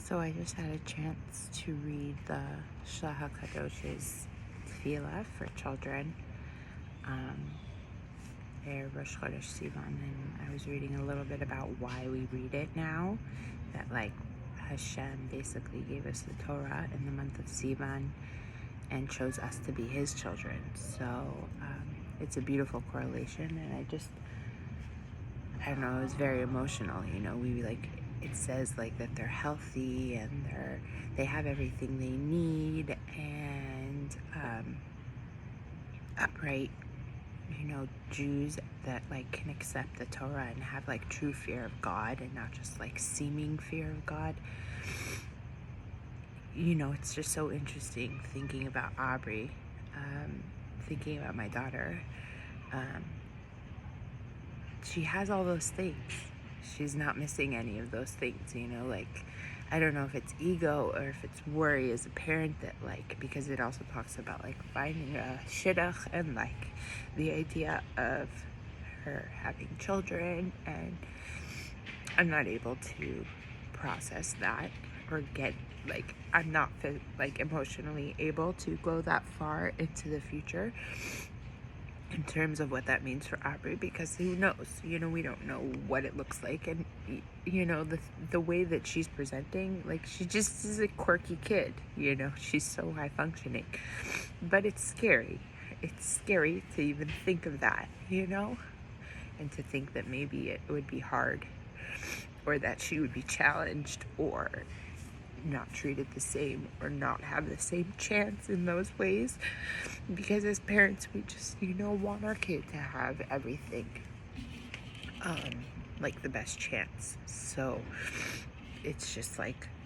So I just had a chance to read the Shah HaKadosh's Tefillah for children, Erev Rosh Chodesh Sivan, and I was reading a little bit about why we read it now, that like Hashem basically gave us the Torah in the month of Sivan and chose us to be his children. So it's a beautiful correlation, and I don't know, it was very emotional. It says like that they're healthy and they have everything they need, and upright, Jews that like can accept the Torah and have like true fear of God and not just like seeming fear of God. It's just so interesting thinking about Aubrey, thinking about my daughter. She has all those things. She's not missing any of those things, I don't know if it's ego or if it's worry as a parent that because it also talks about finding a shidduch and the idea of her having children, and I'm not able to process that or get I'm not emotionally able to go that far into the future in terms of what that means for Aubrey, because who knows? We don't know what it looks like, and the way that she's presenting, she just is a quirky kid. She's so high functioning, but it's scary. It's scary to even think of that, and to think that maybe it would be hard, or that she would be challenged, or not treated the same, or not have the same chance in those ways, because as parents we just want our kid to have everything, the best chance. So it's just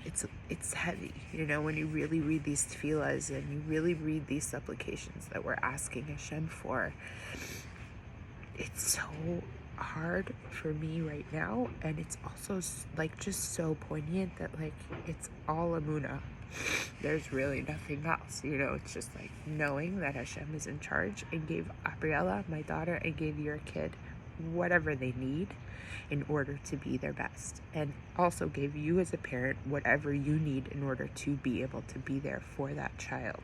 it's heavy, when you really read these tefillahs and you really read these supplications that we're asking Hashem for. It's so hard for me right now, and it's also just so poignant that it's all Amunah. There's really nothing else, it's just knowing that Hashem is in charge and gave Abriella, my daughter, and gave your kid whatever they need in order to be their best, and also gave you as a parent whatever you need in order to be able to be there for that child.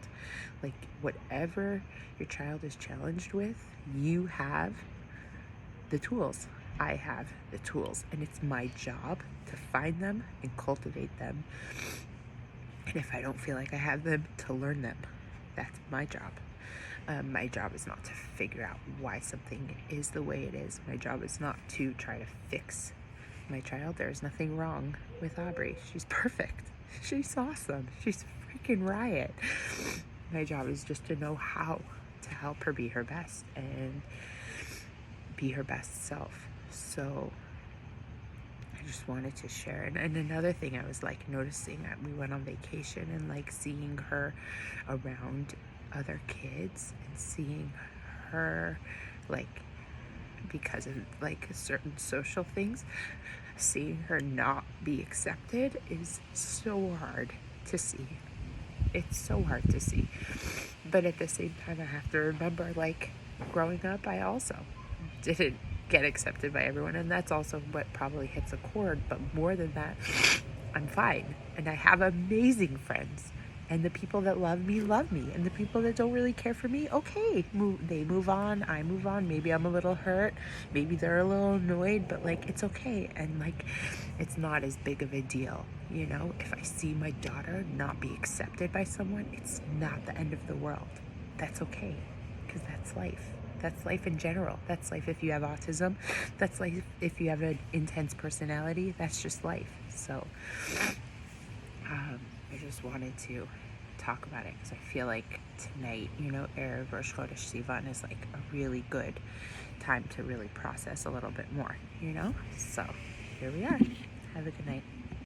Whatever your child is challenged with, you have the tools. I have the tools, and it's my job to find them and cultivate them. And if I don't feel like I have them, to learn them. That's my job. My job is not to figure out why something is the way it is. My job is not to try to fix my child. There is nothing wrong with Aubrey. She's perfect. She's awesome. She's freaking riot. My job is just to know how to help her be her best and be her best self. So I just wanted to share. And another thing I was noticing that we went on vacation and seeing her around other kids and seeing her because of certain social things, seeing her not be accepted is so hard to see. It's so hard to see. But at the same time, I have to remember growing up, I also didn't get accepted by everyone, and that's also what probably hits a chord. But more than that, I'm fine, and I have amazing friends, and the people that love me, and the people that don't really care for me, okay, they move on, I move on. Maybe I'm a little hurt, maybe they're a little annoyed, but it's okay, and it's not as big of a deal. If I see my daughter not be accepted by someone, it's not the end of the world. That's okay, because that's life. That's life in general. That's life if you have autism. That's life if you have an intense personality. That's just life. So I just wanted to talk about it because I feel like tonight, Erev Rosh Chodesh Sivan is a really good time to really process a little bit more, So here we are. Have a good night.